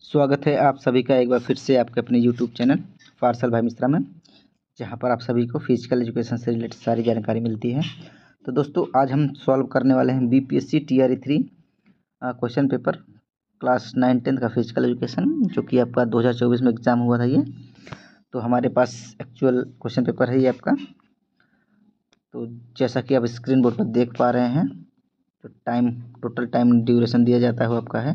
स्वागत है आप सभी का एक बार फिर से आपके अपने यूट्यूब चैनल पार्सल भाई मिश्रा में, जहां पर आप सभी को फिजिकल एजुकेशन से रिलेटेड सारी जानकारी मिलती है। तो दोस्तों, आज हम सॉल्व करने वाले हैं BPSC TRE 3 question paper class 9-10 का फिजिकल एजुकेशन, जो कि आपका 2024 में एग्ज़ाम हुआ था। ये तो हमारे पास एक्चुअल क्वेश्चन पेपर है ये आपका। तो जैसा कि आप स्क्रीन बोर्ड पर देख पा रहे हैं, तो टोटल टाइम ड्यूरेशन दिया जाता है वो आपका है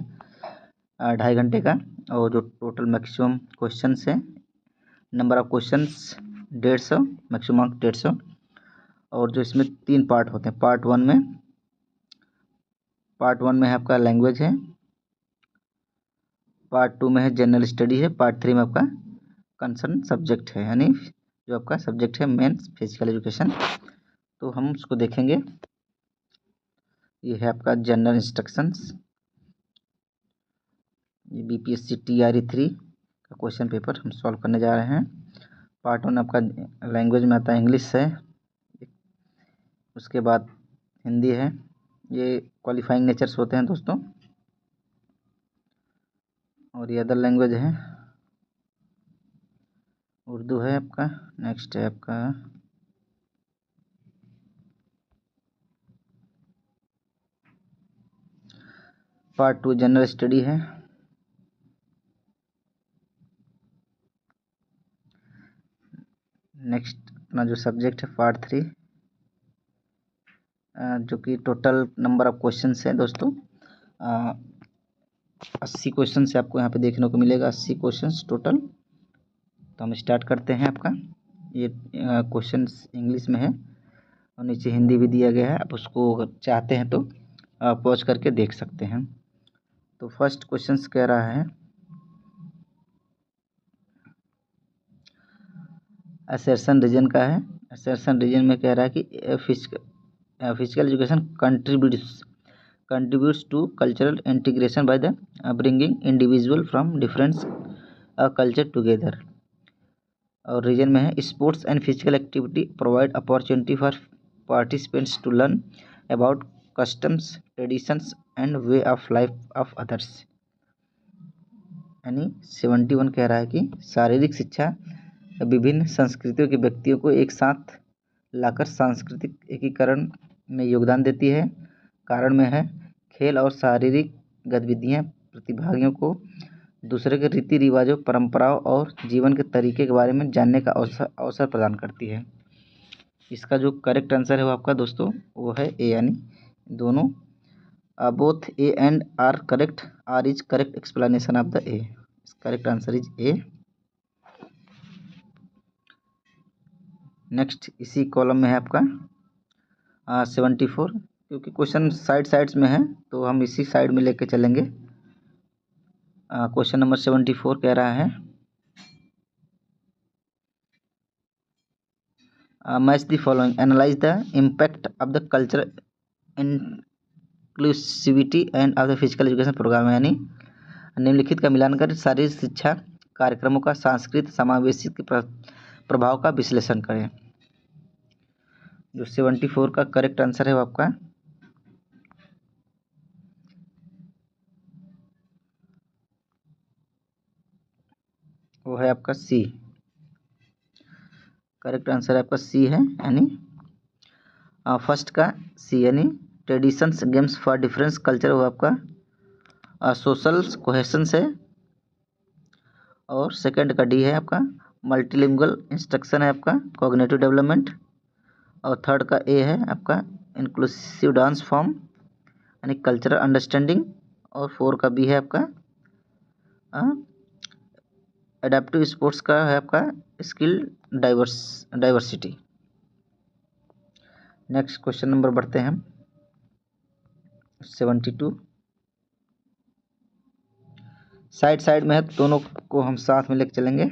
2.5 घंटे का। और जो टोटल मैक्सिमम क्वेश्चंस है, नंबर ऑफ क्वेश्चंस 150, मैक्सिमम 150। और जो इसमें 3 पार्ट होते हैं, पार्ट वन में है आपका लैंग्वेज है, पार्ट 2 में है जनरल स्टडी है, पार्ट 3 में आपका कंसर्न सब्जेक्ट है, यानी जो आपका सब्जेक्ट है मेन फिजिकल एजुकेशन। तो हम उसको देखेंगे। ये है आपका जनरल इंस्ट्रक्शंस, ये बीपीएससी टीआरई 3 का क्वेश्चन पेपर हम सॉल्व करने जा रहे हैं। पार्ट 1 आपका लैंग्वेज में आता है, इंग्लिश है, उसके बाद हिंदी है। ये क्वालिफाइंग नेचर्स होते हैं दोस्तों। और ये अदर लैंग्वेज है, उर्दू है आपका। नेक्स्ट है आपका पार्ट 2 जनरल स्टडी है। नेक्स्ट अपना जो सब्जेक्ट है पार्ट 3, जो कि टोटल नंबर ऑफ क्वेश्चन है दोस्तों 80 क्वेश्चन से आपको यहाँ पे देखने को मिलेगा, 80 क्वेश्चन टोटल। तो हम स्टार्ट करते हैं आपका। ये क्वेश्चन इंग्लिश में है और नीचे हिंदी भी दिया गया है। आप उसको अगर चाहते हैं तो पॉज करके देख सकते हैं। तो फर्स्ट क्वेश्चन कह रहा है, असर्शन रीजन का है। असर्शन रीजन में कह रहा है कि physical education contributes to cultural integration by the bringing individual from different culture together। और रीजन में है, sports and physical activity provide opportunity for participants to learn about customs, traditions and way of life of others. यानी 71 कह रहा है कि शारीरिक शिक्षा विभिन्न संस्कृतियों के व्यक्तियों को एक साथ लाकर सांस्कृतिक एकीकरण में योगदान देती है। कारण में है, खेल और शारीरिक गतिविधियां प्रतिभागियों को दूसरे के रीति रिवाजों, परंपराओं और जीवन के तरीके के बारे में जानने का अवसर प्रदान करती है। इसका जो करेक्ट आंसर है वो आपका दोस्तों वो है ए, यानी दोनों both A and R correct. R is correct explanation of the A. Correct answer is A. Next इसी कॉलम में है आपका 74, क्योंकि क्वेश्चन साइड्स में है तो हम इसी साइड में लेके चलेंगे। क्वेश्चन नंबर 74 कह रहा है, match the following, analyze the impact of the culture inclusivity and of the physical education program. यानी निम्नलिखित का मिलान कर शारीरिक शिक्षा कार्यक्रमों का सांस्कृतिक समावेशी के प्रभाव का विश्लेषण करें। जो 74 का करेक्ट आंसर है वो आपका वो है आपका सी। करेक्ट आंसर आपका सी है, यानी फर्स्ट का सी, यानी traditions games for difference culture वो आपका सोशल कोहेशन है। और सेकंड का डी है आपका मल्टीलिंगुअल इंस्ट्रक्शन है आपका कॉग्निटिव डेवलपमेंट। और थर्ड का ए है आपका इंक्लूसिव डांस फॉर्म यानी कल्चरल अंडरस्टैंडिंग। और 4 का बी है आपका एडेप्टिव स्पोर्ट्स का है आपका skill diversity. Next question number बढ़ते हैं हम 72। साइड में है, दोनों को हम साथ में लेकर चलेंगे।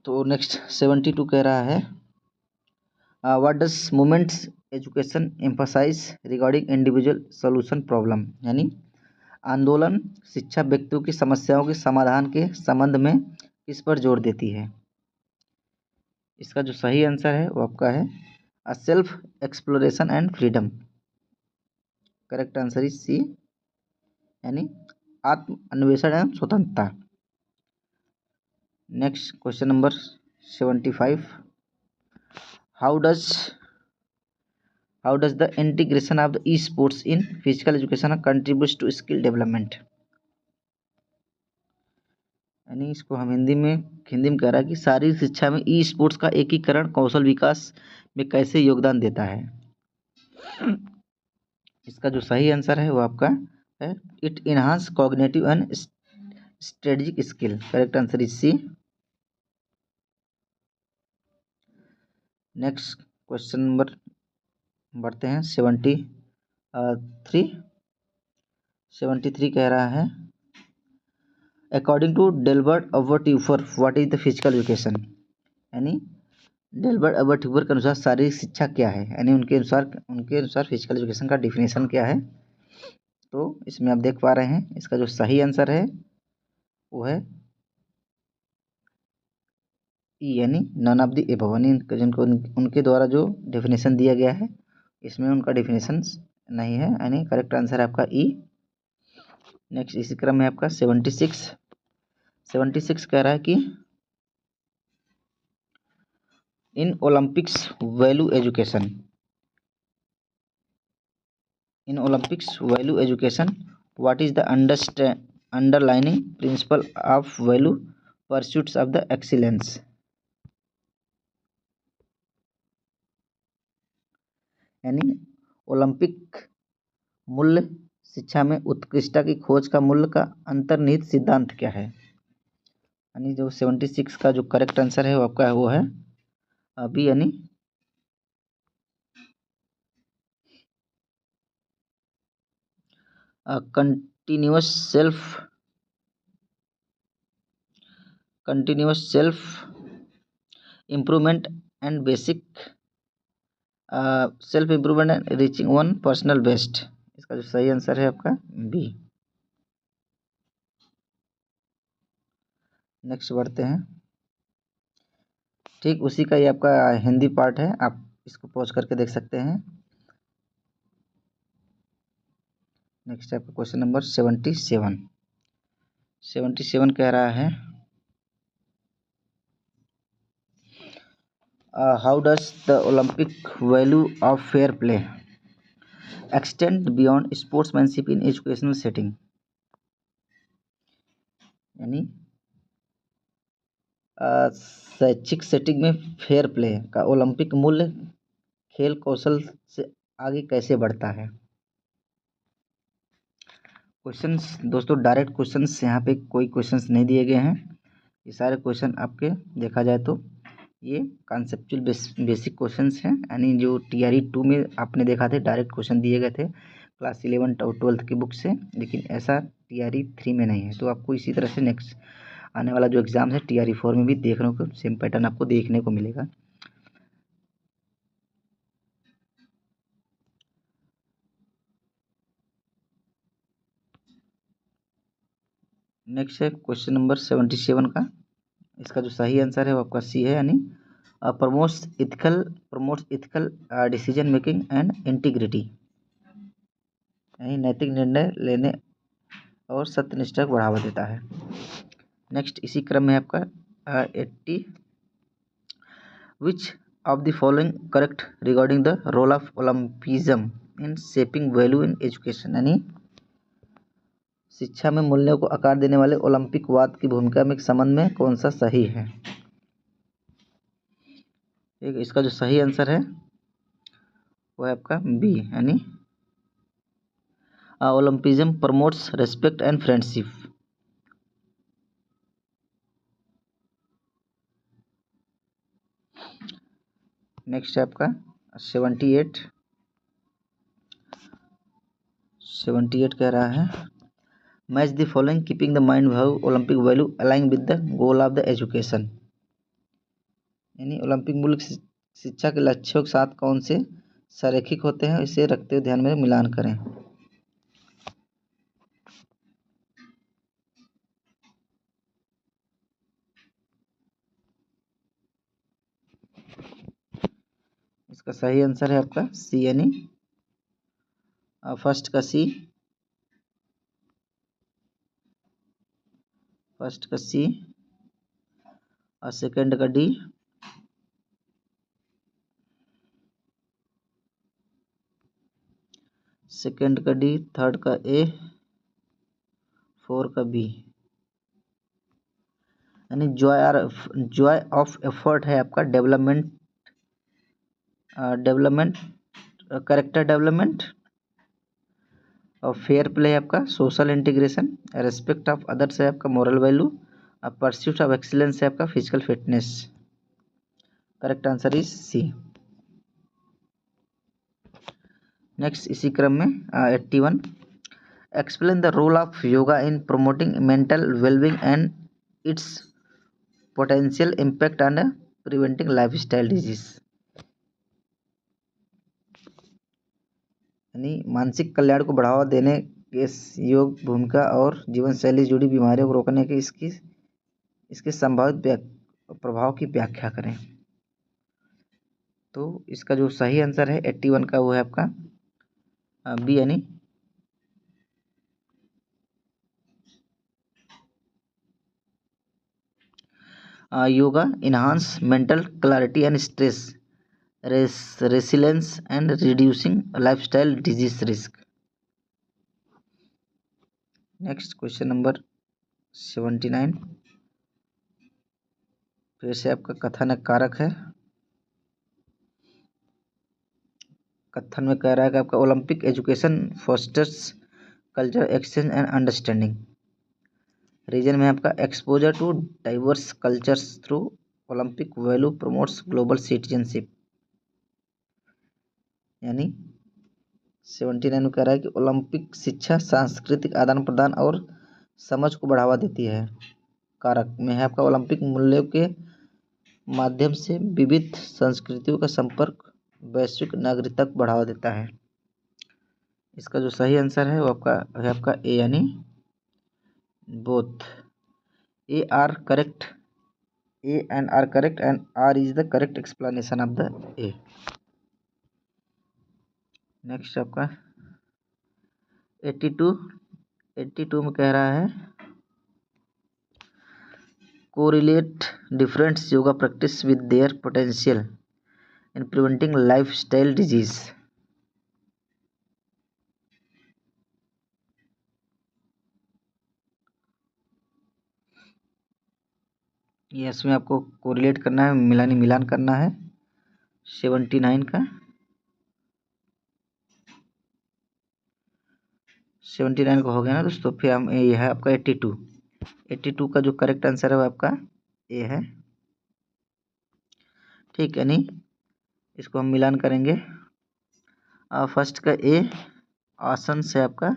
तो नेक्स्ट 72 कह रहा है, what does moments education emphasize regarding individual solution problem. यानी आंदोलन शिक्षा व्यक्तियों की समस्याओं के समाधान के संबंध में किस पर जोर देती है। इसका जो सही आंसर है वो आपका है self exploration and freedom. Correct answer is C, यानी आत्म अन्वेषण एवं स्वतंत्रता। Next question number 75, how does the integration of the esports in physical education contributes to skill development. यानी इसको हम हिंदी में कह रहा है कि शारीरिक शिक्षा में ई स्पोर्ट्स का एकीकरण कौशल विकास में कैसे योगदान देता है। इसका जो सही आंसर है वो आपका है it enhance cognitive and strategic skill. Correct answer is C. Next question number बढ़ते हैं 73 कह रहा है, according to Delbert Oberteuffer what is the physical education. यानी डेल्बर्ट अबर्ट-यूफर के अनुसार शारीरिक शिक्षा क्या है, यानी उनके अनुसार फिजिकल एजुकेशन का डिफिनेशन क्या है। तो इसमें आप देख पा रहे हैं इसका जो सही आंसर है वो है ई, यानी नन ऑफ द एबव। जिनको उनके द्वारा जो डेफिनेशन दिया गया है इसमें उनका डेफिनेशन नहीं है, यानी करेक्ट आंसर है आपका ई। नेक्स्ट इसी क्रम में आपका 76 कह रहा है कि in Olympics value education what is the underlining principle of value pursuits of the excellence. यानी ओलंपिक मूल्य शिक्षा में उत्कृष्टता की खोज का मूल्य का अंतर्निहित सिद्धांत क्या है। यानी जो 76 का जो करेक्ट आंसर है वो आपका वो है अभी, यानी continuous self improvement and basic self improvement and reaching one personal best. इसका जो सही आंसर है आपका बी। नेक्स्ट बढ़ते हैं, ठीक उसी का ये आपका हिंदी पार्ट है, आप इसको पॉज करके देख सकते हैं। नेक्स्ट आपका क्वेश्चन नंबर 77 कह रहा है, how does the Olympic value of fair play extend beyond sportsmanship in educational setting. यानी शैक्षिक सेटिंग में फेयर प्ले का ओलंपिक मूल्य खेल कौशल से आगे कैसे बढ़ता है। क्वेश्चंस दोस्तों डायरेक्ट क्वेश्चंस यहाँ पे कोई क्वेश्चंस नहीं दिए गए हैं, ये सारे क्वेश्चन आपके देखा जाए तो ये कॉन्सेप्चुअल बेसिक क्वेश्चंस हैं। यानी जो TRE 2 में आपने देखा थे डायरेक्ट क्वेश्चन दिए गए थे क्लास 11 और 12 की बुक से, लेकिन ऐसा TRE 3 में नहीं है। तो आपको इसी तरह से नेक्स्ट आने वाला जो एग्ज़ाम है TRE 4 में भी देखने को सेम पैटर्न आपको देखने को मिलेगा। नेक्स्ट है क्वेश्चन नंबर 77 का, इसका जो सही आंसर है वो आपका सी है, यानी promotes ethical decision making and integrity. यानी नैतिक निर्णय लेने और सत्यनिष्ठा को बढ़ावा देता है। नेक्स्ट इसी क्रम में आपका 80, which of the following correct regarding the role of Olympism in shaping value in education. यानी शिक्षा में मूल्यों को आकार देने वाले ओलंपिकवाद की भूमिका में संबंध में कौन सा सही है। ठीक, इसका जो सही आंसर है वो है आपका बी, यानी Olympism promotes respect and friendship. Next है आपका 78 कह रहा है, match the following keeping the mind how Olympic value align with the goal of the education. यानी ओलंपिक मूल्य शिक्षा के लक्ष्यों के साथ कौन से संरेखित होते हैं, इसे रखते हुए ध्यान में मिलान करें। इसका सही आंसर है आपका सी, यानी फर्स्ट का सी। फर्स्ट का सी और सेकंड का डी, सेकंड का डी, थर्ड का ए, फोर का बी। यानी जॉय ऑफ एफर्ट है आपका डेवलपमेंट, कैरेक्टर डेवलपमेंट, और फेयर प्ले है आपका social integration, respect of others है आपका मोरल वैल्यू, और परस्यूट ऑफ एक्सीलेंस है आपका physical fitness. Correct answer is C. Next इसी क्रम में 81, explain the role of yoga in promoting mental wellbeing and its potential impact on preventing lifestyle disease. यानी मानसिक कल्याण को बढ़ावा देने के योग भूमिका और जीवन शैली से जुड़ी बीमारियों को रोकने के इसके संभावित प्रभाव की व्याख्या करें। तो इसका जो सही आंसर है 81 का वो है आपका बी, यानी yoga enhance mental clarity and stress resilience and reducing lifestyle disease risk. Next question number 79, फिर से आपका कथन कारक है। कथन में कह रहा है कि आपका Olympic education fosters culture exchange and understanding. Reason में आपका exposure to diverse cultures through Olympic value promotes global citizenship. यानी 79 में कह रहा है कि ओलंपिक शिक्षा सांस्कृतिक आदान प्रदान और समझ को बढ़ावा देती है। कारक में है आपका ओलंपिक मूल्यों के माध्यम से विविध संस्कृतियों का संपर्क वैश्विक नागरिकता को बढ़ावा देता है। इसका जो सही आंसर है वो आपका ए, यानी both A R correct, A and R correct and R is the correct explanation of the A. Next आपका 82 में कह रहा है correlate different yoga practice with their potential in preventing lifestyle disease. ये इसमें आपको कोरिलेट करना है, मिलान करना है 79 का। 79 का हो गया ना दोस्तों। फिर हम ये है आपका 82 का जो करेक्ट आंसर है वो आपका ए है। ठीक है, नहीं इसको हम मिलान करेंगे। फर्स्ट का ए आसन से आपका,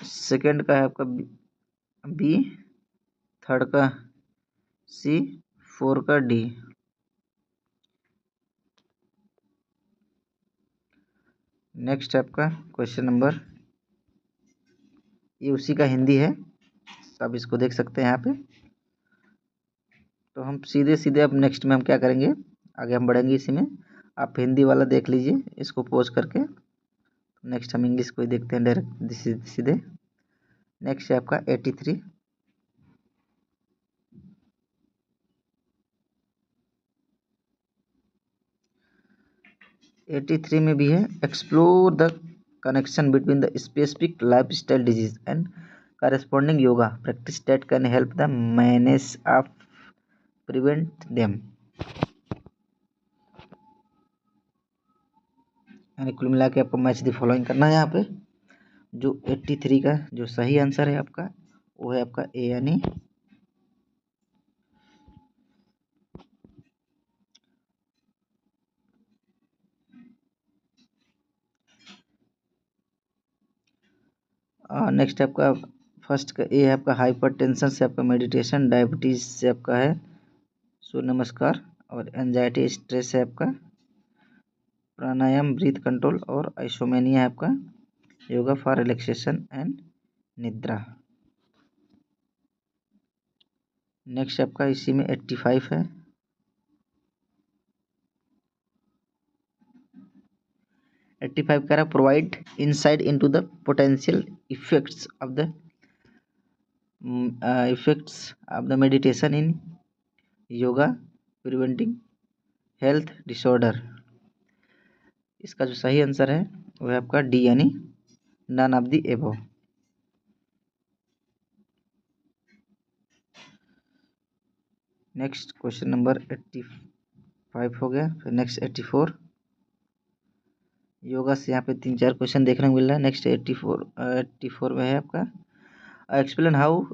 सेकंड का है आपका बी, थर्ड का सी, फोर का डी। नेक्स्ट आपका क्वेश्चन नंबर, ये उसी का हिंदी है, आप इसको देख सकते हैं यहाँ पे। तो हम सीधे अब नेक्स्ट में हम क्या करेंगे, आगे हम बढ़ेंगे इसी में। आप हिंदी वाला देख लीजिए इसको पॉज करके। नेक्स्ट हम इंग्लिश को ही देखते हैं डायरेक्ट सीधे। नेक्स्ट है आपका 83। 83 में भी है explore the connection between the specific lifestyle disease and corresponding yoga practice that can help the manage of prevent them। यानी कुल मिला के आपको मैच द फॉलोइंग करना है। यहाँ पे जो 83 का जो सही आंसर है आपका वो है आपका ए, यानी नेक्स्ट आपका फर्स्ट का ए है आपका हाइपरटेंशन से आपका मेडिटेशन, डायबिटीज से आपका है सूर्य नमस्कार, और एंजाइटी स्ट्रेस है आपका प्राणायाम ब्रीथ कंट्रोल, और आइसोमेनिया है आपका योगा फॉर रिलैक्सेशन एंड निद्रा। नेक्स्ट आपका इसी में 85 है। 85 कह रहा है provide insight into the potential effects of the meditation in yoga preventing health disorder. इसका जो सही आंसर है वो है आपका डी यानी none of the above. Next question number 85 हो गया। फिर नेक्स्ट 84 योगा से यहाँ पे 3-4 क्वेश्चन देखने को मिल रहा है। नेक्स्ट 84 में है आपका explain how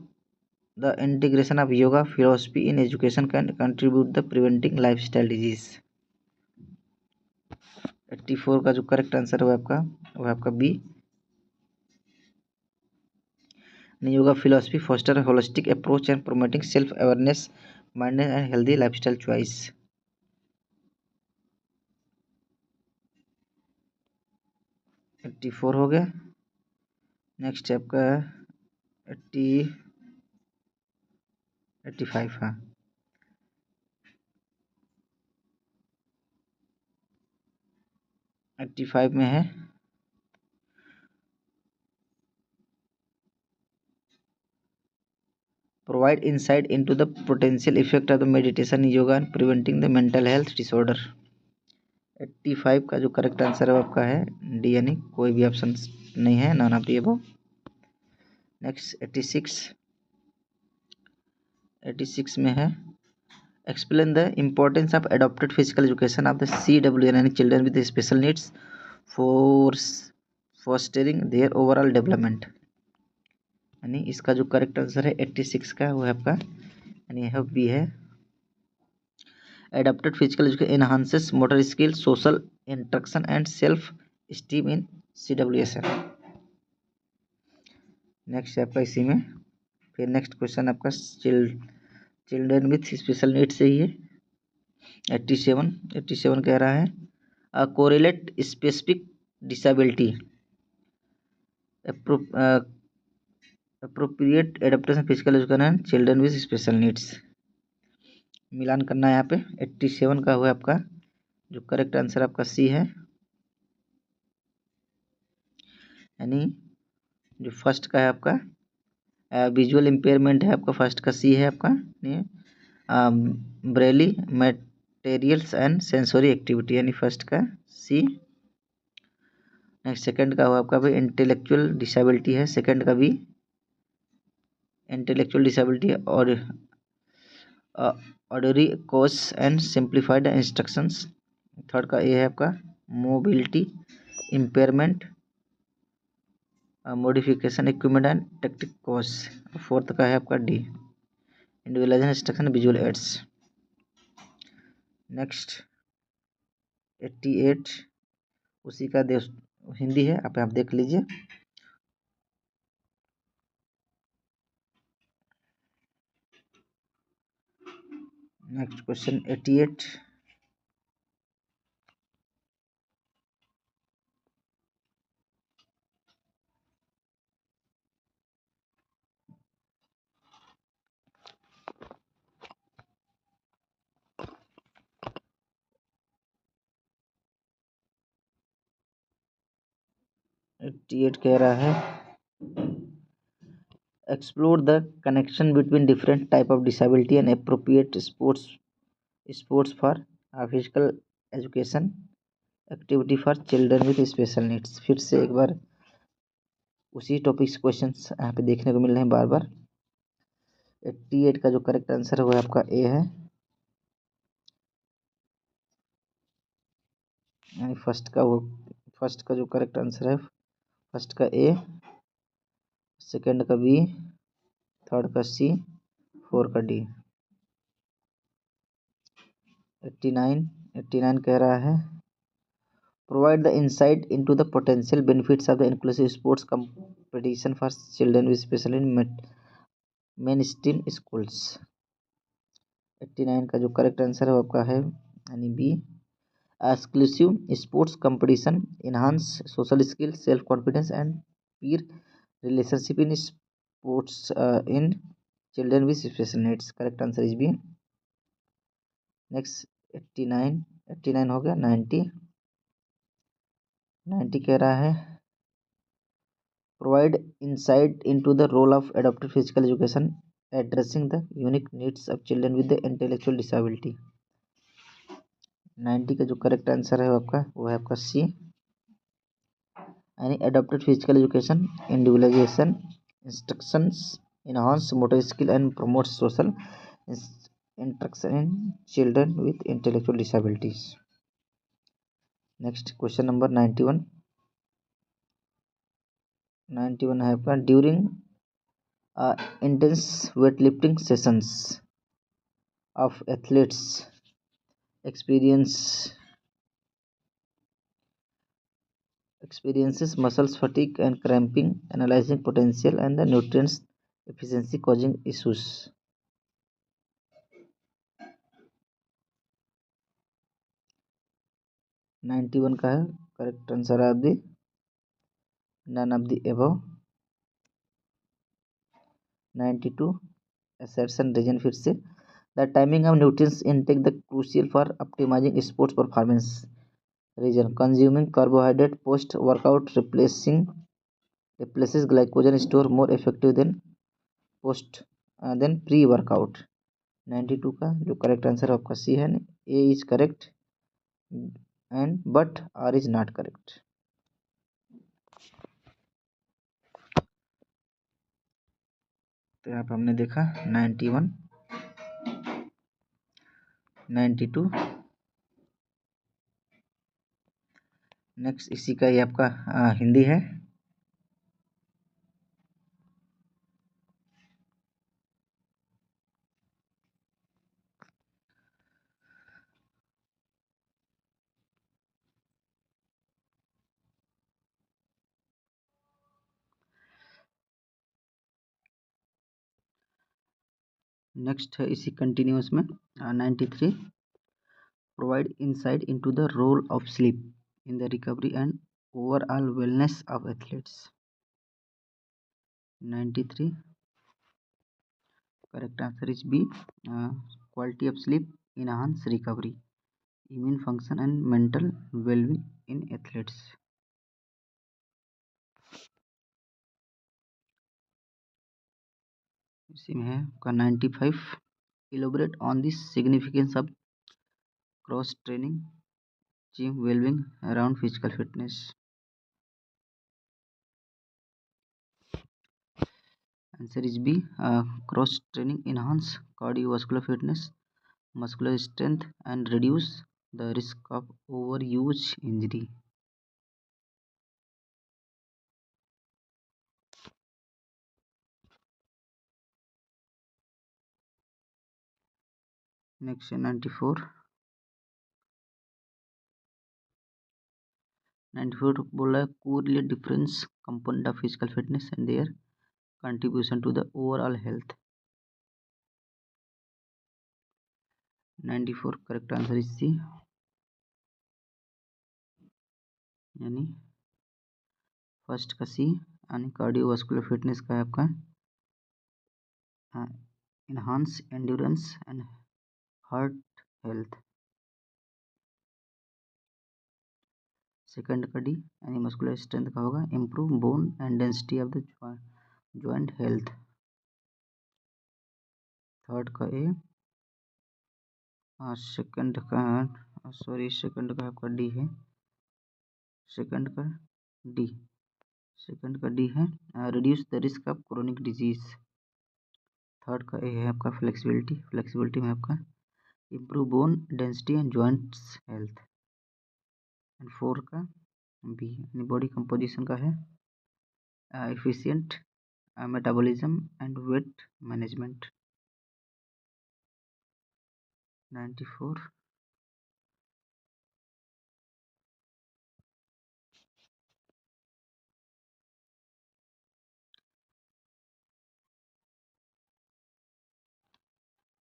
the integration of yoga philosophy in education can contribute the preventing lifestyle disease. 84 का जो करेक्ट आंसर है वो आपका B yoga philosophy foster holistic approach and promoting self awareness mindness and healthy lifestyle choice. 84 हो गया। नेक्स्ट है आपका 85 हाँ 85 में है provide insight into the potential effect of the meditation yoga and preventing the mental health disorder। 85 का जो correct answer है आपका है डी यानी कोई भी ऑप्शन नहीं है none of the above. Next 86 में है explain the importance of adopted physical education of the CWN यानी children with special needs for fostering their overall development. यानी इसका जो करेक्ट आंसर है 86 का वो है आपका यानी यह बी है adopted physical education enhances motor skill social interaction and self esteem in CWSN। Next है आपका इसी में फिर नेक्स्ट क्वेश्चन आपका चिल्ड्रन विथ स्पेशल नीड से ही है। 87 कह रहा है correlate specific disability appropriate adaptation physical education children with special needs. मिलान करना है यहाँ पे 87 का हुआ आपका जो करेक्ट आंसर आपका सी है यानी जो फर्स्ट का है आपका विजुअल इम्पेयरमेंट है आपका फर्स्ट का सी है आपका Braille materials and sensory activity यानी फर्स्ट का सी। नेक्स्ट सेकंड का हुआ आपका भी इंटेलेक्चुअल डिसेबिलिटी है सेकंड का भी इंटेलेक्चुअल डिसेबिलिटी और ऑर्डरी course and simplified instructions. Third का ए है आपका mobility impairment modification equipment and tactic course. Fourth का है आपका D individualisation instruction visual aids. Next 88 उसी का हिंदी है आप देख लीजिए। नेक्स्ट क्वेश्चन 88 कह रहा है explore the connection between different type of disability and appropriate sports for physical education activity for children with special needs. फिर से एक बार उसी टॉपिक से क्वेश्चन यहाँ पे देखने को मिल रहे हैं बार बार। 88 का जो करेक्ट आंसर है वो आपका ए है यानी फर्स्ट का जो करेक्ट आंसर है फर्स्ट का ए सेकंड का बी थर्ड का सी फोर का डी। 89 कह रहा है provide the insight into the potential benefits of the inclusive sports competition for children with special main stream schools. 89 का जो करेक्ट आंसर है वो आपका है यानी B exclusive sports competition enhance social skill self confidence and peer relationship in sports in children with special needs. Correct answer is B. Next 89 हो गया 90 90 कह रहा है provide insight into the role of adopted physical education addressing the unique needs of children with the intellectual disability. 90 का जो correct answer है वो है आपका सी, यानी adopted physical education individualisation instructions enhance motor skill and promotes social interaction in children with intellectual disabilities. Next question number 91 है आपका during intense weightlifting sessions of athletes experiences muscles fatigue and cramping, analyzing potential and the nutrients efficiency causing issues। 91 का है correct answer of the none of the above. 92 assertion reason फिर से the timing of nutrients intake the crucial for optimizing sports performance. Reason consuming carbohydrate post workout replaces glycogen store more effective than post than pre workout। 92 का जो correct answer आपका C है, A is correct and but R is not correct. तो यहाँ पर हमने देखा 91 92। Next इसी का ये आपका हिंदी है। नेक्स्ट है इसी कंटिन्यूस में 93 provide insight into the role of sleep in the recovery and overall wellness of athletes. 93 correct answer is B, quality of sleep enhance recovery immune function and mental well-being in athletes। इसी में है आपका 95 elaborate on the significance of cross training gym well-being around physical fitness। answer is B, cross training enhance cardiovascular fitness muscular strength and reduce the risk of overuse injury। Next 94 बोल रहा है correlate difference component of physical fitness and their contribution to the overall health. 94 correct answer is C, यानी first का सी, यानी cardiovascular fitness का है आपका enhance endurance and heart health. Second का डी यानी मस्कुलर स्ट्रेंथ का होगा improve bone and density of the joint health. Third का ए, सेकंड का सेकंड का आपका डी है, सेकंड का डी है reduce the risk of chronic disease. Third का ए है आपका फ्लेक्सिबिलिटी में आपका improve bone density and joints health. And four का बी यानी बॉडी कंपोजिशन का है efficient metabolism and weight management. 94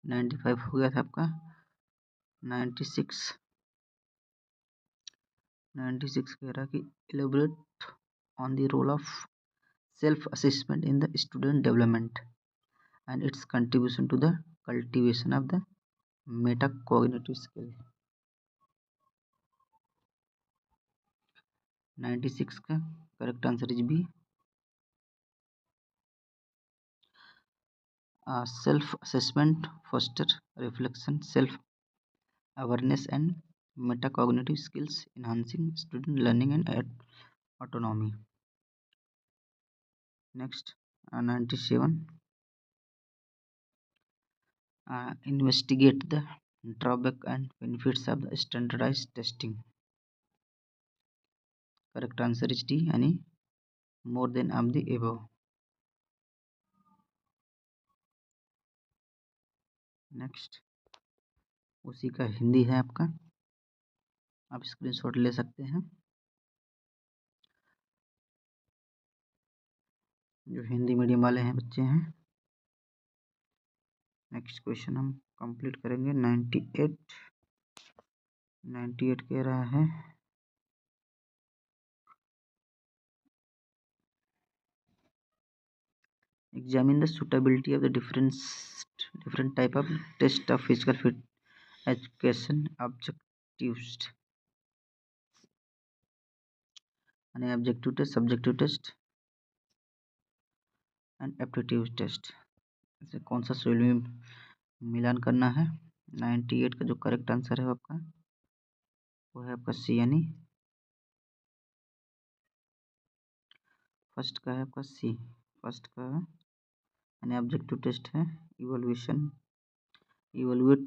95 हो गया था आपका। 96 कह रहा कि elaborate on the role of self assessment in the student development and its contribution to the cultivation of the metacognitive skill. 96 का correct answer is B. Self assessment foster reflection, self awareness and metacognitive skills, enhancing student learning and autonomy. Next, 97, investigate the drawback and benefits of the standardized testing. Correct answer is D, any more than of the above. Next उसी का हिंदी है आपका, आप screenshot ले सकते हैं। जो Hindi medium वाले हैं बच्चे हैं। नेक्स्ट क्वेश्चन हम कंप्लीट करेंगे। 98 कह रहा है examine the suitability of the different type of test of physical fit education objectives यानी objective test, subjective test and aptitude test, इसे कौन सा शेड्यूल में मिलान करना है। 98 का जो करेक्ट आंसर है आपका वो है आपका सी, यानी फर्स्ट का है आपका सी। फर्स्ट का यानी ऑब्जेक्टिव टेस्ट है evaluate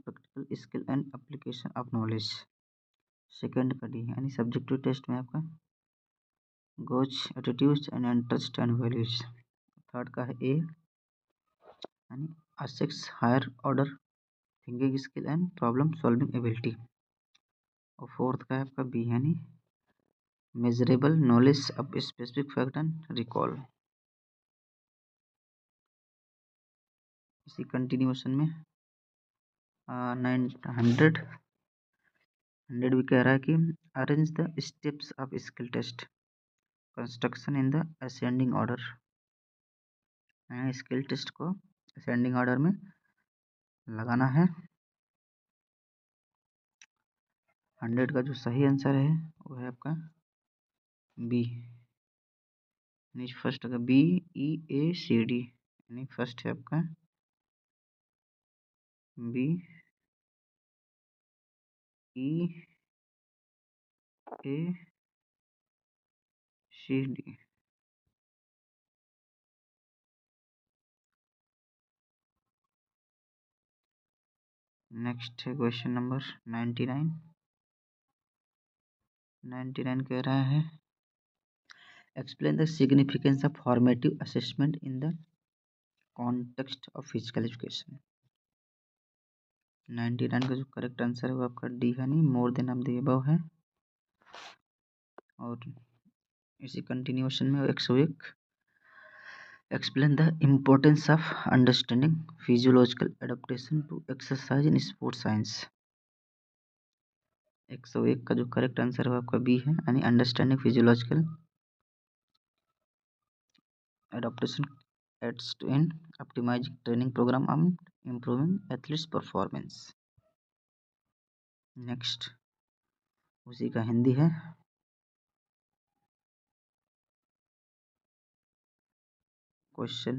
practical skill and application of knowledge. Second का डी यानी सब्जेक्टिव टेस्ट में आपका gauge attitudes and interest and values. Third का है ए यानी असिक्स higher order thinking skill and problem solving ability. और फोर्थ का है आपका बी यानी measurable knowledge of specific fact and recall. इसी कंटिन्यूएशन में 900 भी कह रहा है कि arrange the steps of skill test construction in the ascending order. Skill test को असेंडिंग ऑर्डर में लगाना है। 100 का जो सही आंसर है वो है आपका बी, यानी फर्स्ट का बी ई ए सी डी, यानी फर्स्ट है आपका बी ई ए सी डी। नेक्स्ट है क्वेश्चन नंबर 99। 99 कह रहा है explain the significance of formative assessment in the context of physical education. 99 का जो करेक्ट आंसर है वो आपका डी यानी more than of the above है। और इसी कंटिन्यूएशन में 101 explain the importance of understanding physiological adaptation to exercise in sport science. 101 का जो करेक्ट आंसर है वो आपका बी है, यानी understanding physiological adaptation aids to in optimising training programme and improving athletes performance. Next उसी का हिंदी है। क्वेश्चन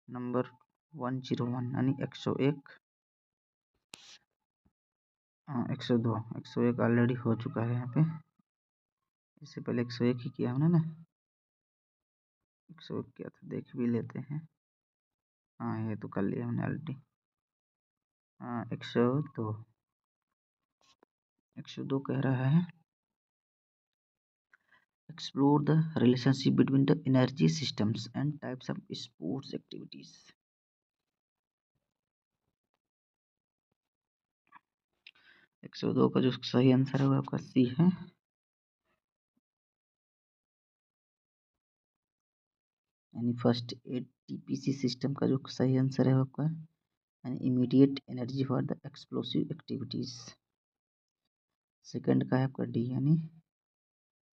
नंबर 101 यानी 101 102 101 ऑलरेडी हो चुका है यहाँ पे। इससे पहले 101 ही किया हमने ना, 101 किया था, देख भी लेते हैं। हाँ ये तो कर लिया हमने ऑलरेडी। हाँ 102 कह रहा है explore the relationship between the energy systems and types of sports activities. 102 का जो सही आंसर है वो आपका सी है, यानी फर्स्ट एटीपीसी सिस्टम का जो सही आंसर है वो आपका यानी immediate energy for the explosive activities. Second का है आपका डी, यानी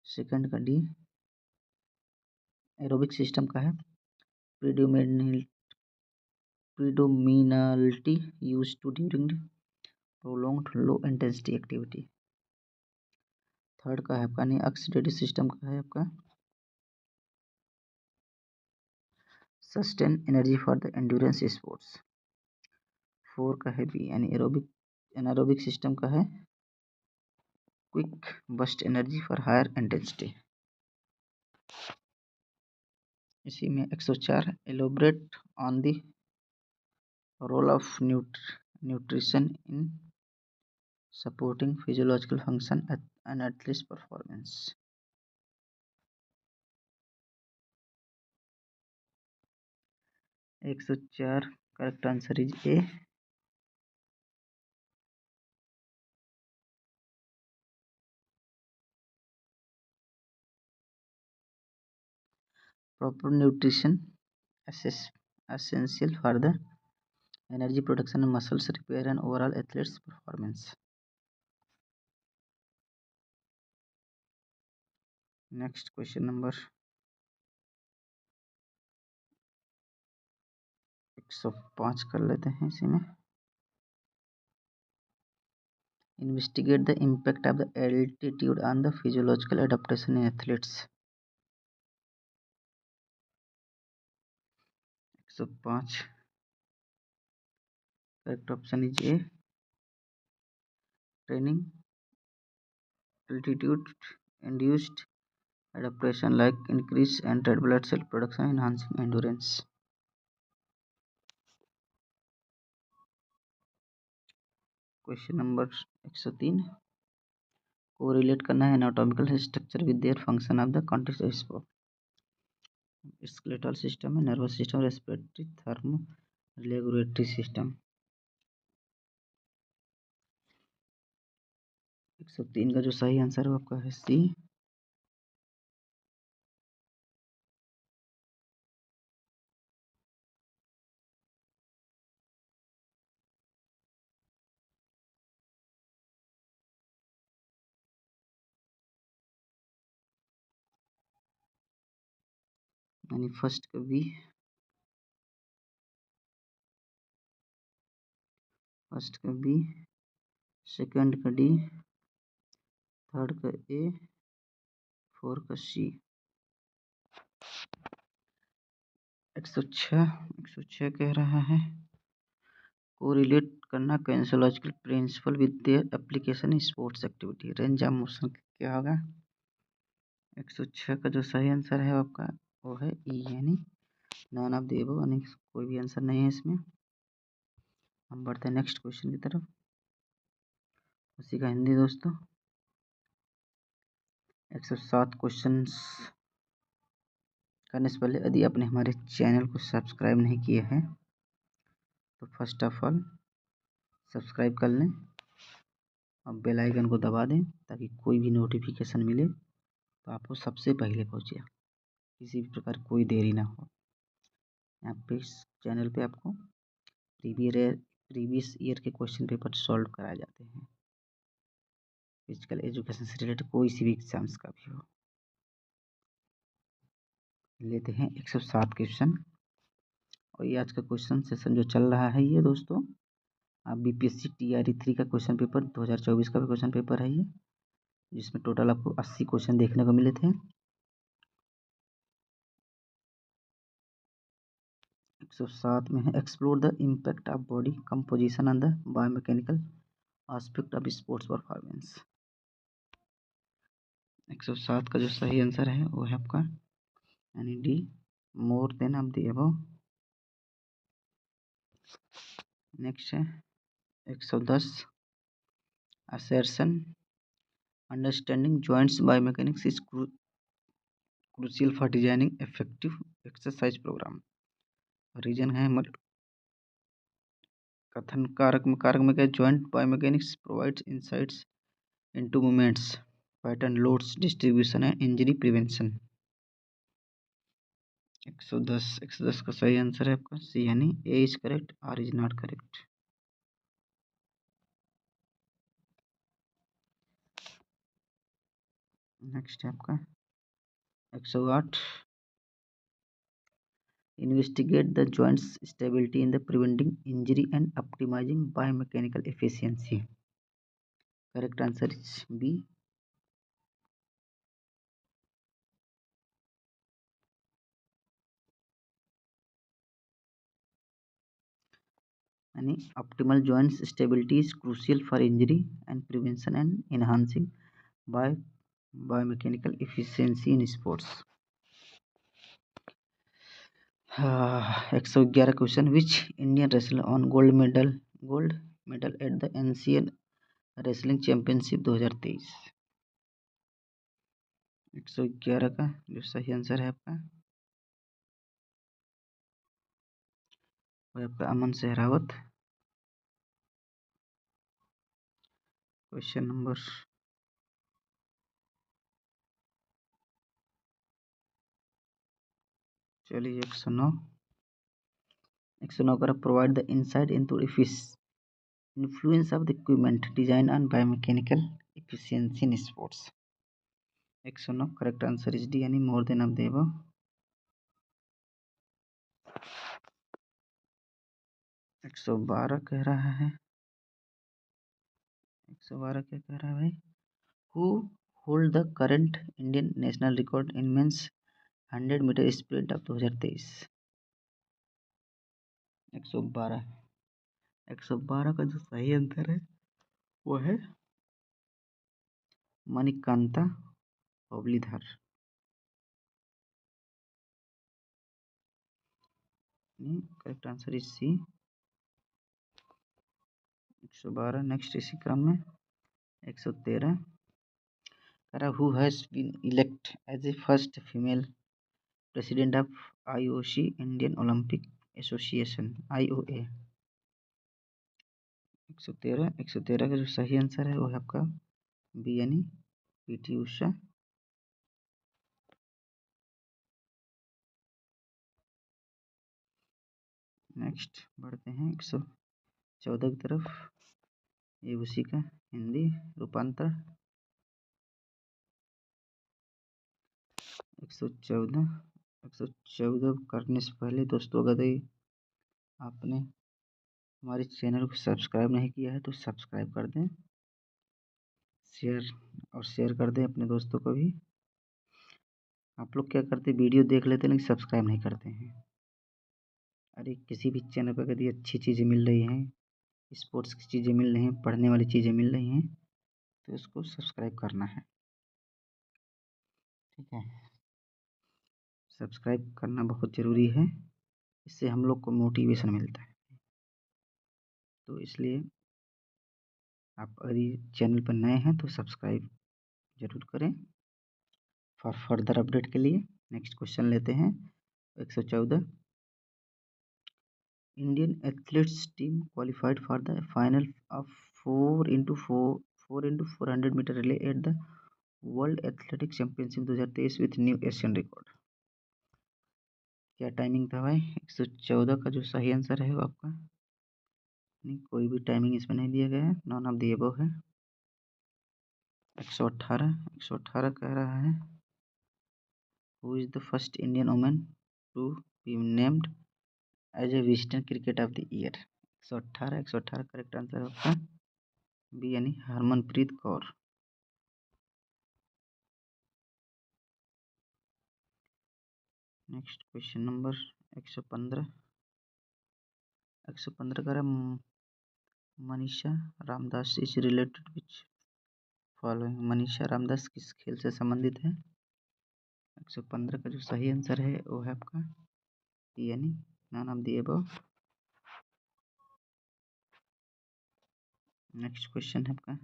सेकंड का डी एरोबिक सिस्टम का है predominantly used to during prolonged low intensity activity। Third का है आपका नहीं, ऑक्सीडेटिव सिस्टम का है आपका sustain energy for the endurance sports. Four का है बी यानी एरोबिक एनारोबिक सिस्टम का है quick burst energy for higher intensity. इसी में 104 elaborate on the role of nutrition in supporting physiological function and athletes performance. 104 correct answer is A. Proper nutrition essential for the energy production, muscles repair, and overall athlete's performance. Next question number 105 कर लेते हैं इसी में। Investigate the impact of the altitude on the physiological adaptation in athletes. 105 correct option is A. Training altitude induced adaptation like increase and red blood cell production enhancing endurance. Question number 103 को relate करना है anatomical structure with their function of the context of sport. Skeletal system है, nervous system, respiratory, thermo regulatory system. 103 का जो सही answer है वो आपका है सी। यानी फर्स्ट का बी, फर्स्ट का बी, सेकंड का डी, थर्ड का ए, फोर का सी। 106 कह रहा है को रिलेट करना kinesiological principle with their application in sports activity. Range of motion क्या होगा? 106 का जो सही आंसर है आपका वो है ई यानी नॉन ऑफ द अबव, यानी कोई भी आंसर नहीं है इसमें। हम बढ़ते हैं नेक्स्ट क्वेश्चन की तरफ, उसी का हिंदी दोस्तों। 107 क्वेश्चन करने से पहले यदि आपने हमारे चैनल को सब्सक्राइब नहीं किया है तो फर्स्ट ऑफ ऑल सब्सक्राइब कर लें और बेल आइकन को दबा दें ताकि कोई भी नोटिफिकेशन मिले तो आपको सबसे पहले पहुंचे, किसी भी प्रकार कोई देरी ना हो। यहाँ पे इस चैनल पे आपको प्रीवियस ईयर के क्वेश्चन पेपर सॉल्व कराए जाते हैं, फिजिकल एजुकेशन से रिलेटेड कोई सी भी एग्जाम्स का भी हो। लेते हैं 107 क्वेश्चन, और ये आज का क्वेश्चन सेशन जो चल रहा है ये दोस्तों आप बीपीएससी टीआरई 3 का क्वेश्चन पेपर 2024 का भी क्वेश्चन पेपर है ये, जिसमें टोटल आपको 80 क्वेश्चन देखने को मिले थे। 107 में है explore the impact of body composition on the biomechanical aspect of sports performance. 107 का जो सही आंसर है वो है आपका यानी D, more than of the above. Next है 110 assertion understanding joints biomechanics is crucial for designing effective exercise program. Reason है कथन कारक में क्या, joint biomechanics provides insights into movements pattern loads distribution and injury prevention. 110 का सही answer है आपका सी यानी A is correct, R is not correct. Next है आपका 108 investigate the joints stability in the preventing injury and optimising biomechanical efficiency. Correct answer is B, यानी optimal joints stability is crucial for injury and prevention and enhancing biomechanical efficiency in sports. 111 question, which Indian wrestler on gold medal at the Asian wrestling championship 2023। 111 का जो सही answer है आपका वो आपका अमन Sehrawat. Question number चलिए 109 कर provide the insight into influence of the equipment design on biomechanical efficiency in sports. 109 correct answer is D यानी more than of the above. 112 कह रहा है, 112 क्या कह रहा है भाई, who hold the current Indian national record in men's 100 metre sprint of 2023। 112 का जो सही आंसर है वो है मणिकांता पवलीधर। Correct answer is C 112। Next इसी क्रम में 113 करा, who has been elect as a first female president of IOC Indian Olympic Association IOA। 113 का जो सही आंसर है वो है आपका बी यानी PT उषा। नेक्स्ट बढ़ते हैं 114 की तरफ, ये उसी का हिंदी रूपांतर। 114 करने से पहले दोस्तों अगर आपने हमारे चैनल को सब्सक्राइब नहीं किया है तो सब्सक्राइब कर दें, शेयर कर दें अपने दोस्तों को भी। आप लोग क्या करते हैं, वीडियो देख लेते हैं लेकिन सब्सक्राइब नहीं करते हैं। अरे किसी भी चैनल पर यदि अच्छी चीज़ें मिल रही हैं, स्पोर्ट्स की चीज़ें मिल रही हैं, पढ़ने वाली चीज़ें मिल रही हैं तो इसको सब्सक्राइब करना है, ठीक है। सब्सक्राइब करना बहुत ज़रूरी है, इससे हम लोग को मोटिवेशन मिलता है। तो इसलिए आप यदि चैनल पर नए हैं तो सब्सक्राइब जरूर करें फॉर फर्दर अपडेट के लिए। नेक्स्ट क्वेश्चन लेते हैं 114। Indian athletes team qualified for the final of 4x400 metre relay at the world athletics championship 2023 with new Asian record. क्या टाइमिंग था भाई? 114 का जो सही आंसर है वो आपका नहीं, कोई भी टाइमिंग इसमें नहीं दिया गया है, नॉन ऑफ द अबव है। 118 कह रहा है, who is the first Indian women to be named as a Wisden cricket of the year. 118 correct answer आपका बी यानी Harmanpreet Kaur. Next question number 115 का Manisha Ramdas is related which following. Manisha Ramdas किस खेल से संबंधित है? 115 का जो सही आंसर है वो है आपका यानी none of the above. Next question है आपका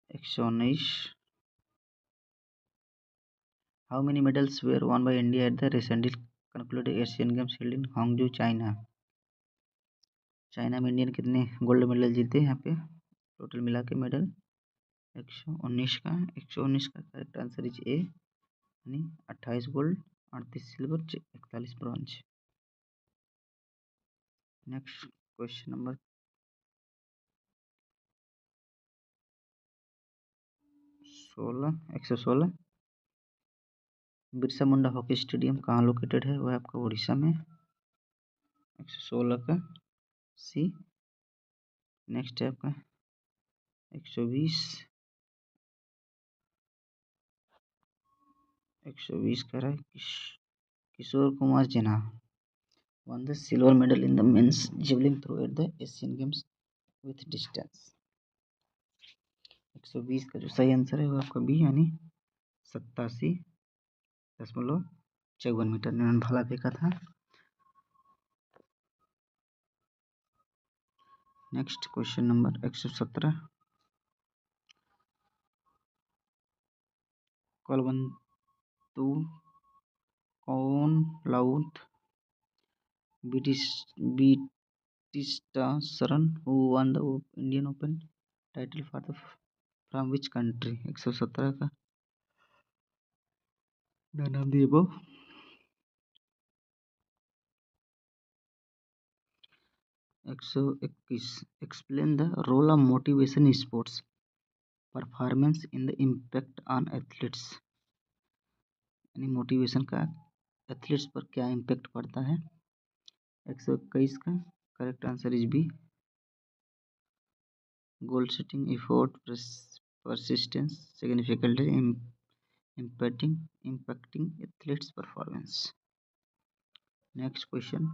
119। How many medals were won by India at the recently concluded Asian Games held in Hangzhou, China? China में इंडियन कितने गोल्ड मेडल जीते हैं यहाँ पे टोटल मिला के मेडल? 119 का 119 का करेक्ट आंसर इज ए यानी 28 gold, 38 silver, 41 bronze. Next question number 116। Birsa Munda hockey stadium कहाँ लोकेटेड है? वो है आपका उड़ीसा में। 116 का सी। नेक्स्ट है आपका 120 कह रहा है Kishore Kumar Sinha won the silver medal in the men's javelin throw at the Asian Games with distance? 120 का जो सही आंसर है वो आपका बी यानी 87.54 मीटर इन्होंने भाला फेंका था। Next question number 117, कलवंतु कौनलाउथ बीटिस्टासरन who won the Indian Open title from which country? 117 का नाम दिए वो 121, explain the role of motivation in sports performance in the impact on athletes, यानी मोटिवेशन का एथलीट्स पर क्या इम्पैक्ट पड़ता है। 121 का correct answer is B, goal setting effort persistence significantly impacting athletes performance. Next question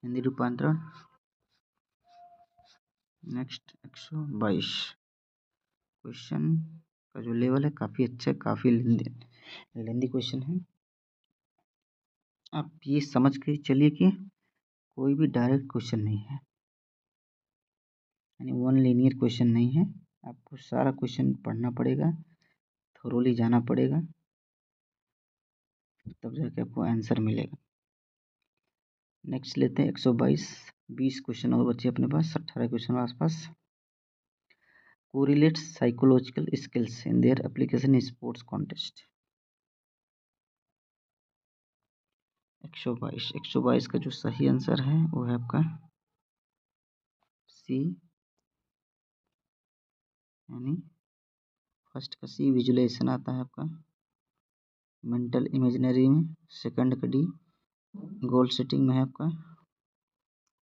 Hindi रूपांतरण। नेक्स्ट 122 क्वेश्चन का जो लेवल है काफ़ी अच्छा है, काफ़ी लेंदी क्वेश्चन है। आप ये समझ के चलिए कि कोई भी डायरेक्ट क्वेश्चन नहीं है, यानी वन लीनियर क्वेश्चन नहीं है। आपको सारा क्वेश्चन पढ़ना पड़ेगा, थोरोली जाना पड़ेगा, तब जाके आपको आंसर मिलेगा। नेक्स्ट लेते हैं 122, 20 क्वेश्चन और बच्चे अपने पास, 18 क्वेश्चन आसपास। Correlates psychological skills in their application in sports contest. 122 का जो सही आंसर है वो है आपका सी, यानी फर्स्ट का सी विजुअलाइजेशन आता है आपका मेंटल इमेजिनरी में, सेकंड का डी गोल सेटिंग में है आपका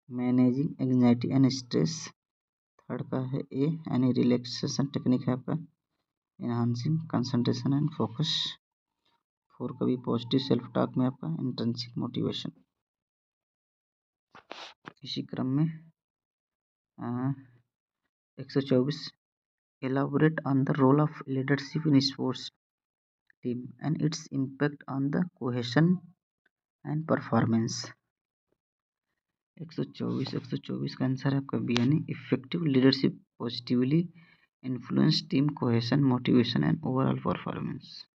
managing anxiety and stress, third का है ए यानी रिलैक्सेशन टेक्निक है आपका enhancing concentration and focus, four का भी पॉजिटिव सेल्फ टॉक में आपका इंट्रिंसिक मोटिवेशन। इसी क्रम में 124, elaborate on the role of leadership in sports team and its impact on the cohesion and performance। 124 का आंसर है आपका बी यानी effective leadership positively influence team cohesion motivation and overall performance.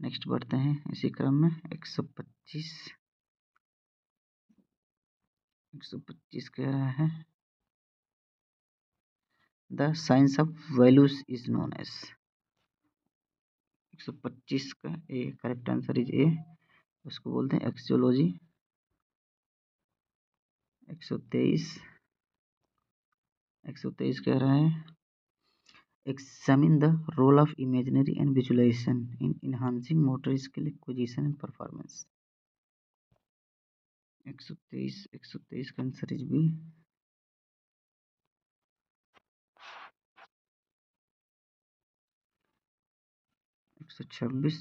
Next बढ़ते हैं इसी क्रम में 125 कह रहा है the science of values is known as. 125 का A correct answer is A, उसको बोलते हैं एक्सियोलॉजी। 123 कह रहा है examine the role of imaginary and visualization in enhancing motor skill acquisition and performance। 123 का answer is B. 126,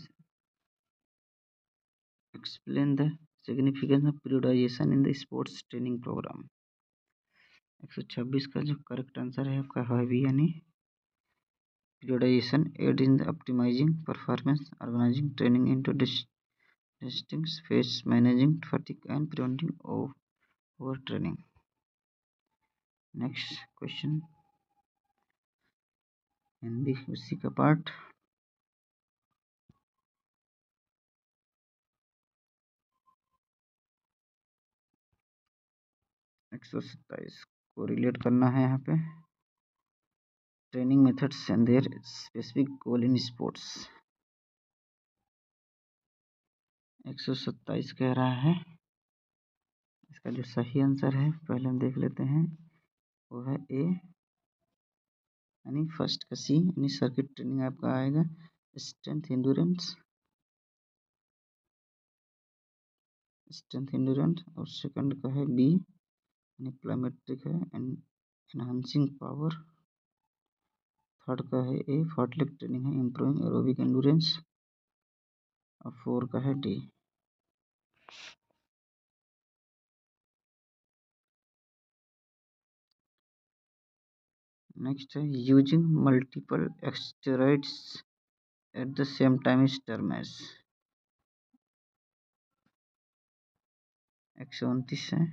explain the significance of periodization in the sports training program। 126 का जो correct answer है आपका है बी यानी periodization aid in the optimizing performance, organizing training into distinct phase, managing fatigue and preventing overtraining। Next question Hindi उसी का part. 127 को relate करना है यहाँ पे training methods and there specific goal in sports. 127 कह रहा है इसका जो सही आंसर है पहले हम देख लेते हैं वो है ए, यानी फर्स्ट का सी यानी सर्किट ट्रेनिंग आपका आएगा स्ट्रेंथ एंड्योरेंस और सेकंड का है बी यानी प्लायोमेट्रिक है एंड एनहांसिंग पावर, थर्ड का है ए फार्टलेक ट्रेनिंग है इम्प्रूविंग एरोबिक एंड्योरेंस, और 4 का है डी। नेक्स्ट है using multiple steroids at the same time is term as. 129 है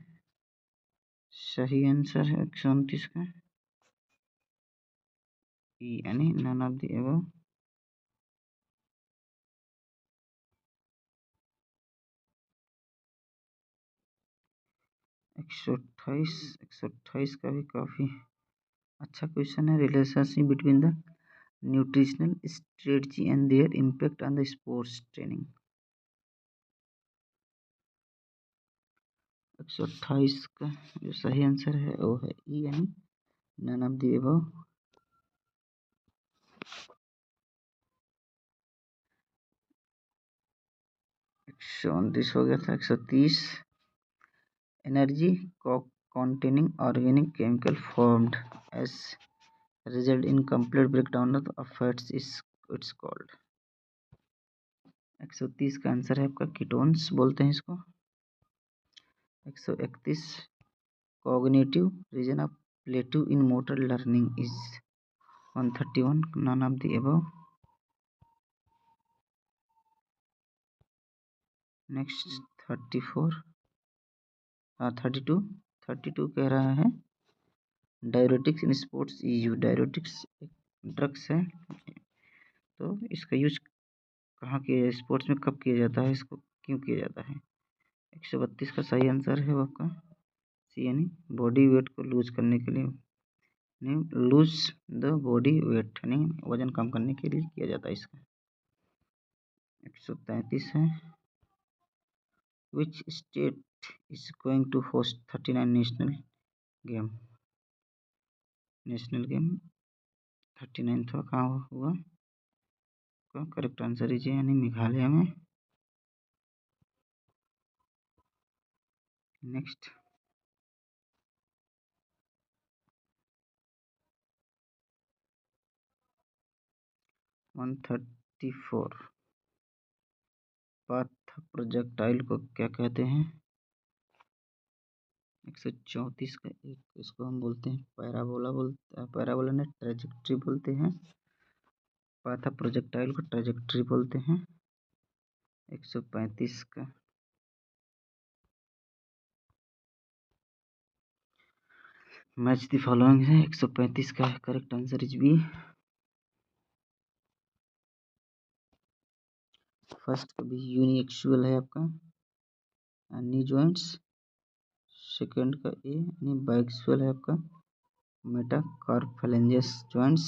सही आंसर है 129 का ई यानी नन ऑफ द एबव। 128 का भी काफ़ी अच्छा क्वेश्चन है। Relationship between the nutritional strategy and there impact on the sports training. 128 का जो सही आंसर है वो है ई यानी नन ऑफ द एबव। 129 हो गया था। 130 energy containing organic chemical formed as result in complete breakdown of fats is it's called। 130 का आंसर है आपका कीटोन्स बोलते हैं इसको। 131 cognitive reason of plateau in motor learning is. 131 none of the above. Next 34 32 कह रहा है diuretics in sports use. Diuretics एक ड्रग्स है तो इसका यूज कहाँ किया जाए, स्पोर्ट्स में कब किया जाता है, इसको क्यों किया जाता है। 132 का सही आंसर है वो आपका सी यानी बॉडी वेट को लूज करने के लिए, लूज द बॉडी वेट यानी वजन कम करने के लिए किया जाता है इसका। 133 है which state is going to host 39 game. National game 39 था कहाँ हुआ, का करेक्ट आंसर इज यानी मेघालय में। नेक्स्ट 134 पाथ प्रोजेक्टाइल को क्या कहते हैं। 134 का एक इसको हम बोलते हैं पैराबोला ने ट्रेजेक्ट्री बोलते हैं। पाथ प्रोजेक्टाइल को ट्रेजेक्ट्री बोलते हैं। 135 का मैच द फॉलोइंग है। 135 का correct answer is B. First का भी यूनिएक्सुअल है आपका नी जॉइंट्स। सेकंड का ए यानी बाइक्सुअल है आपका मेटाकार्पफेलेंजियस जॉइंट्स।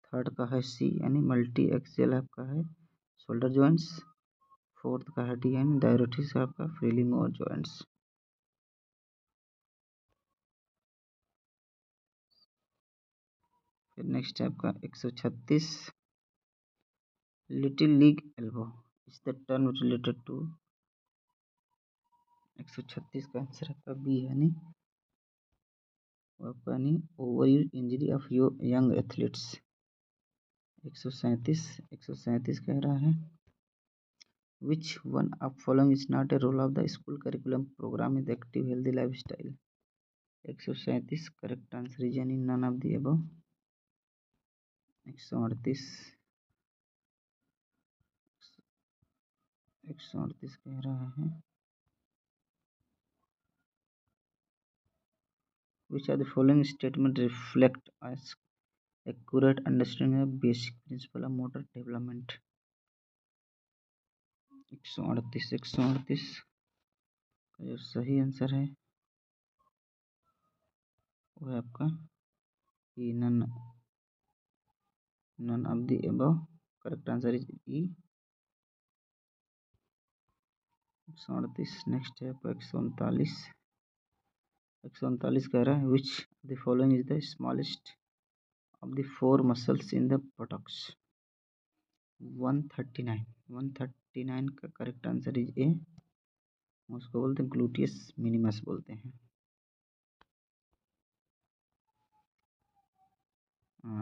थर्ड का है सी यानी मल्टी एक्सियल आपका है शोल्डर जॉइंट्स। फोर्थ का है डी यानी डायरेटिस है आपका फ्रीली मूव जॉइंट्स। फिर नेक्स्ट है आपका 136 little league elbow is the term related to. 136 का आंसर आपका बी यानी आपका यानी overuse injury of young athletes. 137 कह रहा है which one of following is not a role of the school curriculum programme is active healthy lifestyle. 137 correct answer is यानी none of the above. 138 कह रहा है which of the following statement reflect as accurate understanding of basic principle of motor development। 138 का जो सही answer है वो है आपका E none of the above. Correct answer is E 138। Next है आपका 139 कह रहा है which the following is the smallest of the 4 muscles in the buttocks. 139 का करेक्ट आंसर इज ए, उसको बोलते हैं ग्लूटियस मिनिमस बोलते हैं।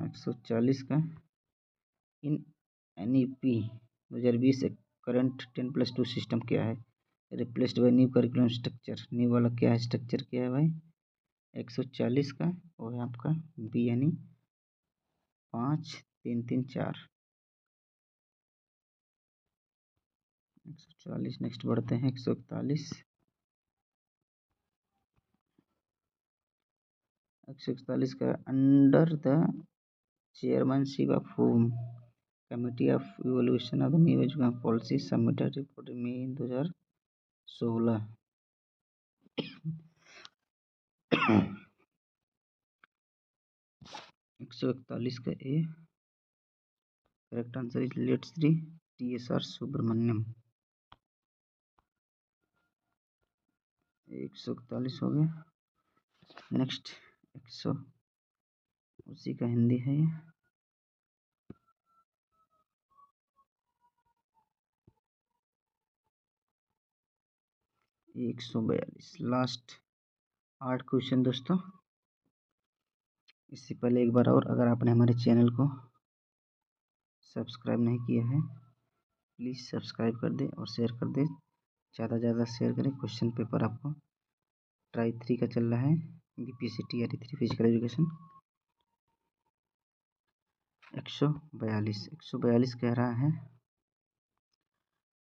140 का इन एनईपी 2020 करंट 10+2 सिस्टम क्या है? Replaced by new curriculum structure. New वाला क्या है, स्ट्रक्चर क्या है भाई? 140 का, और है आपका बी यानी 5 3 3 4 140। नेक्स्ट बढ़ते हैं 141। 141 का, under the chairmanship of home committee of evolution of the new education policy submitted report में 2016। 141 का A correct answer is late Shri TSR Subramanian. 141 हो गया। नेक्स्ट 100 उसी का हिंदी है ये। 142 लास्ट 8 क्वेश्चन दोस्तों। इससे पहले एक बार और, अगर आपने हमारे चैनल को सब्सक्राइब नहीं किया है प्लीज़ सब्सक्राइब कर दें और शेयर कर दें, ज़्यादा से ज़्यादा शेयर करें। क्वेश्चन पेपर आपको ट्राई 3 का चल रहा है, BPSC TRE 3 फिजिकल एजुकेशन। 142 कह रहा है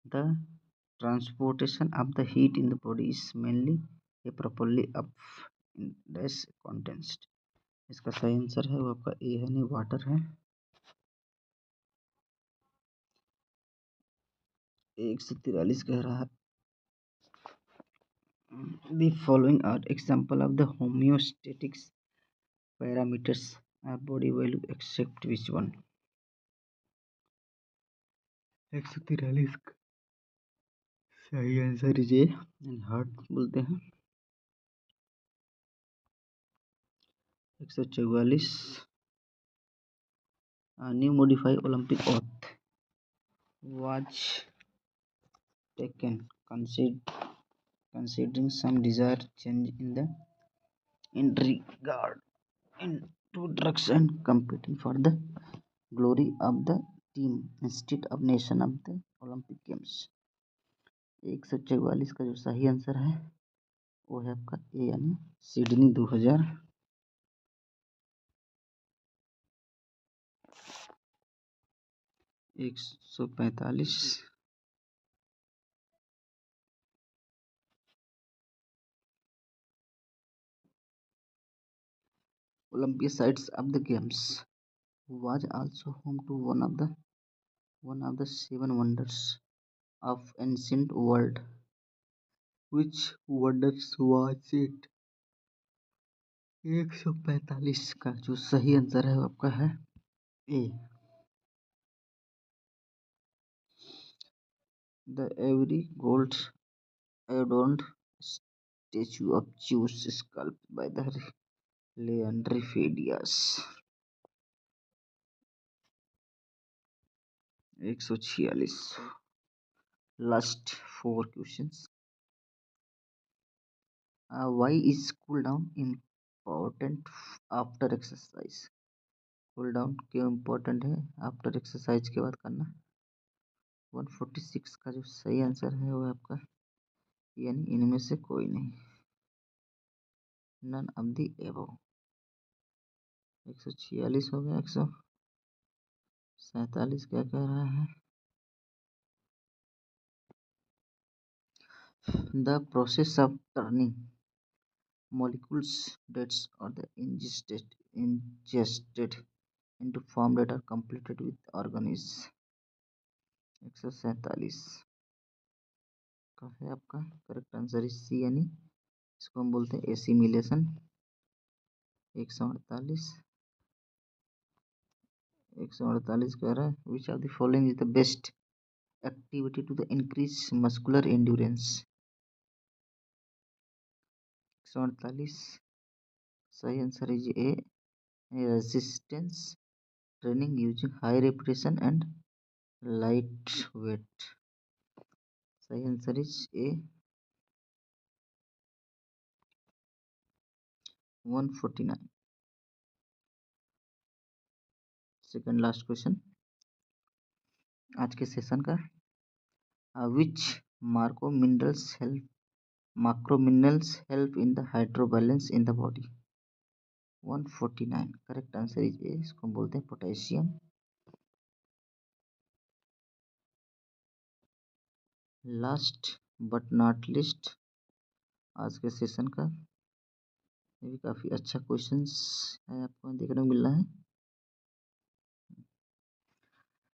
the transportation of the heat in the body is mainly A properly up in dash contest. इसका सही आंसर है वो आपका ए है, नहीं वाटर है। 143 कह रहा है the following are example of the homeostatics parameters of body value except which one? 143 का सही आंसर इज ए, हार्ट बोलते हैं। 144 new modify Olympic oath was taken considering some desired change in regard into drugs and competing for the glory of the team instead of nation of the Olympic Games। 144 का जो सही answer है वो है आपका A यानी Sydney 2000। 145 Olympia sites of the games was also home to one of the 7 wonders of ancient world. Which wonders was it? 145 का जो सही आंसर है वो आपका है A, the every gold adorned statue of Zeus sculpted by the Leandri Phidias। 146 last 4 questions. why is cool down important after exercise? Cool down क्यों important है after exercise के बाद करना? 146 का जो सही आंसर है वो आपका यानी इनमें से कोई नहीं, नन ऑफ दी एबव। 146 हो गया। 147 क्या कह रहा है? The process of turning molecules that are the ingested into form that are completed with organisms। 147 का है आपका करेक्ट आंसर इज सी यानी इसको हम बोलते हैं एसिमिलेशन। 148 कह रहा है which of the following is the best activity to the increase muscular endurance. 148 सही answer is A, resistance training using high repetition and light weight. सही answer is A. 149 second last question. आज के session का which macro minerals help in the hydro balance in the body। 149 correct answer is ए, इसको हम बोलते हैं potassium. Last but not list आज के सेशन का, ये भी काफ़ी अच्छा क्वेश्चंस है, आपको देखने को मिल रहा है।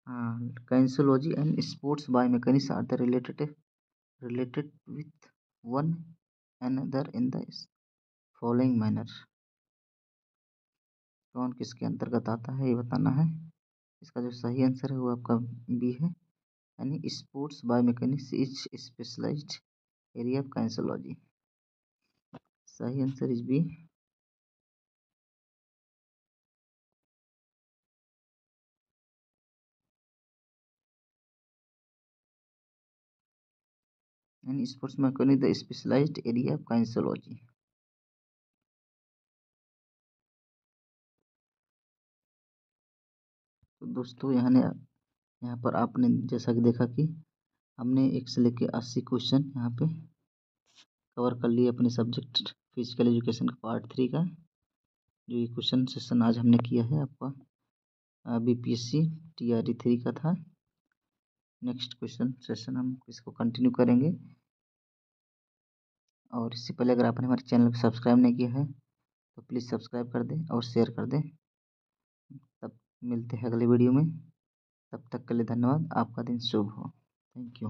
हाँ, kinesiology and sports biomechanics are the related with one another in the following manner। कौन किसके अंतर्गत आता है ये बताना है। इसका जो सही आंसर है वो आपका बी है, यानी sports biomechanics is specialised area of kinesiology. सही आंसर इज बी। यानी sports biomechanics the specialised area of kinesiology. तो दोस्तों यहाँ पर आपने जैसा कि देखा कि हमने 1 से लेकर 80 क्वेश्चन यहाँ पे कवर कर लिए अपने सब्जेक्ट फिजिकल एजुकेशन का पार्ट 3 का। जो ये क्वेश्चन सेशन आज हमने किया है आपका बीपीएससी टीआरई 3 का था। नेक्स्ट क्वेश्चन सेशन हम इसको कंटिन्यू करेंगे। और इससे पहले अगर आपने हमारे चैनल को सब्सक्राइब नहीं किया है तो प्लीज़ सब्सक्राइब कर दें और शेयर कर दें। तब मिलते हैं अगले वीडियो में, तब तक के लिए धन्यवाद। आपका दिन शुभ हो। Thank you.